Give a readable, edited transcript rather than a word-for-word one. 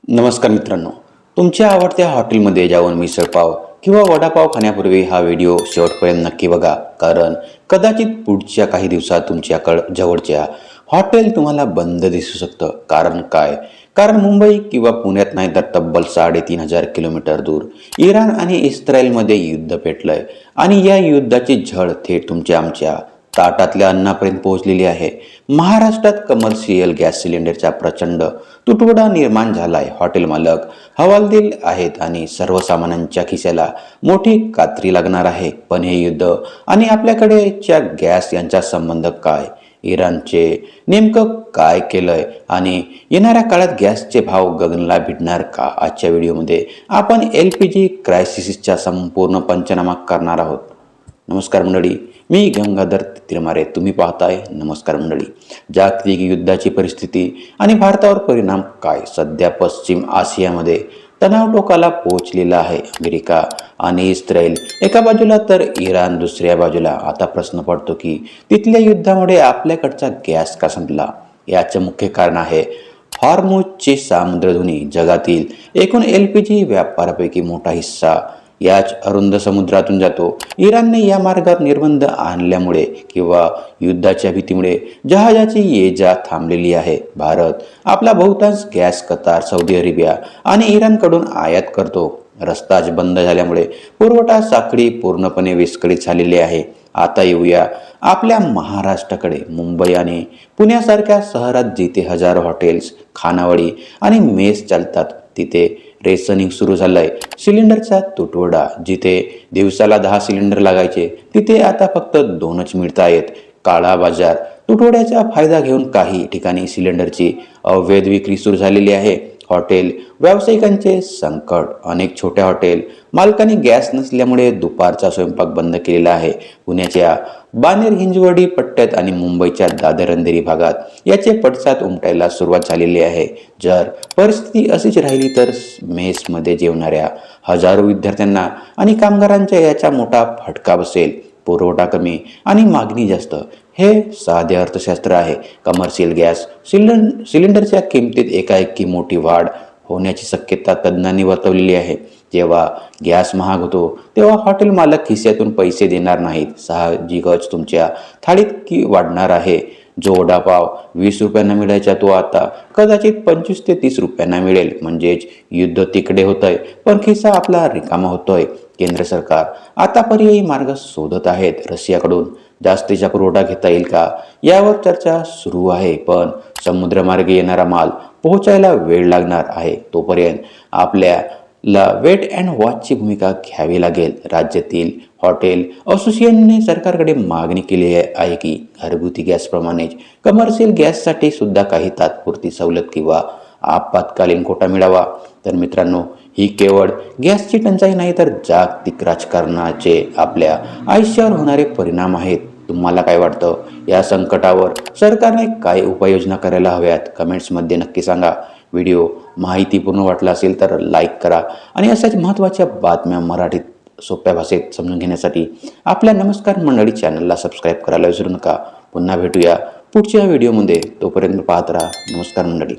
नमस्कार मित्रांनो, तुमच्या आवडत्या हॉटेलमध्ये जाऊन मिसळपाव किंवा वडापाव खाण्यापूर्वी हा व्हिडिओ शेवटपर्यंत नक्की बघा. कारण कदाचित पुढच्या काही दिवसात तुमच्याकडे जवळच्या हॉटेल तुम्हाला बंद दिसू शकतं. कारण काय? कारण मुंबई किंवा पुण्यात नाही तर तब्बल 3,500 किलोमीटर दूर इराण आणि इस्रायलमध्ये युद्ध पेटलंय आणि या युद्धाची झळ थेट आमच्या ताटातल्या अन्नापर्यंत पोहोचलेली आहे. महाराष्ट्रात कमर्शियल गॅस सिलेंडरचा प्रचंड तुटवडा निर्माण झालाय. हॉटेल मालक हवालदिल आहेत आणि सर्वसामान्यांच्या खिशाला मोठी कात्री लागणार आहे. पण हे युद्ध आणि आपल्याकडेच्या गॅस यांचा संबंध काय? इराणचे नेमकं काय केलंय आणि येणाऱ्या काळात गॅसचे भाव गगनाला भिडणार का? आजच्या व्हिडिओमध्ये आपण LPG क्रायसिसचा संपूर्ण पंचनामा करणार आहोत. नमस्कार मंडळी, मी गंगाधर तिरमारे. तुम्ही पाहताय नमस्कार मंडळी. जागतिक युद्धाची परिस्थिती आणि भारतावर परिणाम काय? सध्या पश्चिम आशियामध्ये तणाव टोकाला पोहोचलेला आहे. अमेरिका आणि इस्रायल एका बाजूला तर इराण दुसऱ्या बाजूला. आता प्रश्न पडतो की तिथल्या युद्धामुळे आपल्याकडचा गॅस का संपला? याचं मुख्य कारण आहे हॉर्मुझची सामुद्रधुनी. जगातील एकूण LPG व्यापारापैकी मोठा हिस्सा याच अरुंद समुद्रातून जातो. इराणने या मार्गात निर्बंध आणल्यामुळे किंवा युद्धाच्या भीतीमुळे जहाजाची ये-जा थांबलेली आहे. भारत आपला बहुतांश गॅस कतार, सौदी अरेबिया आणि इराणकडून आयात करतो. रस्ताच बंद झाल्यामुळे पुरवठा साखळी पूर्णपणे विस्कळीत झालेली आहे. आता येऊया आपल्या महाराष्ट्राकडे. मुंबई आणि पुण्यासारख्या शहरात जिथे हजारो हॉटेल्स, खानावळी आणि मेस चालतात तिथे रेशनिंग सुरू झालंय. सिलेंडरचा तुटवडा. जिथे दिवसाला 10 सिलेंडर लागायचे तिथे आता फक्त 2च मिळत आहेत. काळा बाजार. तुटवड्याचा फायदा घेऊन काही ठिकाणी सिलेंडरची अवैध विक्री सुरू झालेली आहे. हॉटेल व्यावसायिकांचे संकट. अनेक छोट्या हॉटेल मालकांनी गॅस नसल्यामुळे दुपारचा स्वयंपाक बंद केलेला आहे. पुण्याच्या बाणेर हिंजवडी पट्ट्यात आणि मुंबईच्या दादर अंधेरी भागात याचे पडसाद उमटायला सुरुवात झालेली आहे. जर परिस्थिती अशीच राहिली तर मेसमध्ये जेवणाऱ्या हजारो विद्यार्थ्यांना आणि कामगारांच्या याचा मोठा फटका बसेल. पुरवठा कमी आणि मागणी जास्त हे साधे अर्थशास्त्र आहे. कमर्शियल गॅस सिलेंडरच्या किमतीत एकाएकी मोठी वाढ होण्याची शक्यता तज्ज्ञांनी वर्तवलेली आहे. जेव्हा गॅस महाग होतो तेव्हा हॉटेल मालक खिशातून पैसे देणार नाहीत. साहजिकच तुमच्या थाळीत की वाढणार आहे. जो वडापाव 20 रुपयांना मिळायचा तो आता कदाचित 25 ते 30 रुपयांना मिळेल. म्हणजेच युद्ध तिकडे होतंय पण खिसा आपला रिकामा होतोय. केंद्र सरकार आता पर्यायी मार्ग शोधत आहेत. रशियाकडून जास्तीचा पुरवठा घेता येईल का यावर चर्चा सुरू आहे. पण समुद्रमार्गे येणारा माल पोहोचायला वेळ लागणार आहे. तोपर्यंत आपल्याला वेट अँड वॉचची भूमिका घ्यावी लागेल. राज्यातील हॉटेल असोसिएशनने सरकारकडे मागणी केली आहे की घरगुती गॅसप्रमाणेच कमर्शियल गॅससाठी सुद्धा काही तात्पुरती सवलत किंवा आपत्कालीन कोटा मिळावा. तर मित्रांनो, ही केवळ गॅसची टंचाई नाही तर जागतिक राजकारणाचे आपल्या आयुष्यावर होणारे परिणाम आहेत. तुम्हाला काय वाटतं? या संकटावर सरकारने काय उपाययोजना करायला हव्यात? कमेंट्समध्ये नक्की सांगा. व्हिडिओ माहितीपूर्ण वाटला असेल तर लाईक करा आणि अशाच महत्त्वाच्या बातम्या मराठीत सोप्या भाषेत समजून घेण्यासाठी आपल्या नमस्कार मंडळी चॅनलला सबस्क्राईब करायला विसरू नका. पुन्हा भेटूया पुढच्या व्हिडिओमध्ये. तोपर्यंत पाहत राहा. नमस्कार मंडळी.